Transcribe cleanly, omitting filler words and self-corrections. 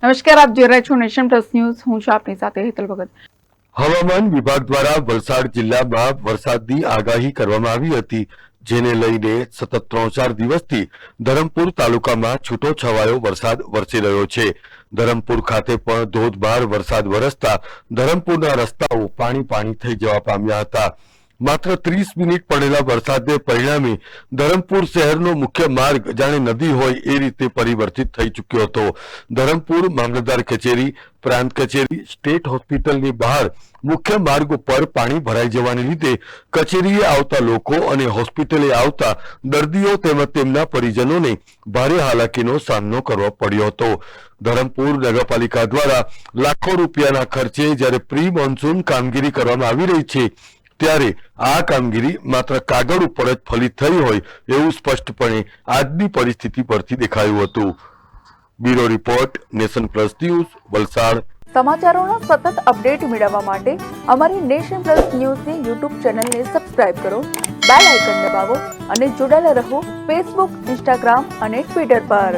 નમસ્કાર, આપ જોઈ રહ્યા છો નેશન પ્લસ ન્યૂઝ. હું છું આપની સાથે હેતલ ભગત. હવામાન વિભાગ દ્વારા વલસાડ જિલ્લામાં વરસાદની આગાહી કરવામાં આવી હતી, જેને લઈને સતત 3-4 દિવસથી ધરમપુર તાલુકામાં છૂટો છવાયો વરસાદ વરસી રહ્યો છે. ધરમપુર ખાતે પણ ધોધમાર વરસાદ વરસતા ધરમપુરના રસ્તાઓ પાણી થઈ જવા પામ્યા હતા. માત્ર 30 મિનિટ પડેલા વરસાદને પરિણામે ધરમપુર શહેરનો મુખ્ય માર્ગ જાણે નદી હોય એ રીતે પરિવર્તિત થઈ ચૂક્યો હતો. ધરમપુર મામલતદાર કચેરી, પ્રાંત કચેરી, સ્ટેટ હોસ્પિટલની બહાર મુખ્ય માર્ગ ઉપર પાણી ભરાઈ જવાને લીધે કચેરીએ આવતા લોકો અને હોસ્પિટલે આવતા દર્દીઓ તેમજ તેમના પરિજનોને ભારે હાલાકીનો સામનો કરવો પડ્યો હતો. ધરમપુર નગરપાલિકા દ્વારા લાખો રૂપિયાના ખર્ચે જ્યારે પ્રી મોન્સૂન કામગીરી કરવામાં આવી રહી છે, ત્યારે આ કામગીરી માત્ર કાગળ ઉપર જ ફલિત થઈ હોય એવું સ્પષ્ટપણે આજની પરિસ્થિતિ પરથી દેખાયું હતું. Bureau report, nation plus news, Valsad. સમાચારોનો સતત અપડેટ મેળવવા માટે અમારી નેશન પ્લસ ન્યૂઝની યુટ્યુબ ચેનલને સબસ્ક્રાઇબ કરો, બેલ આઇકન દબાવો અને જોડાયેલા રહો ફેસબુક, ઇન્સ્ટાગ્રામ અને ટ્વિટર પર.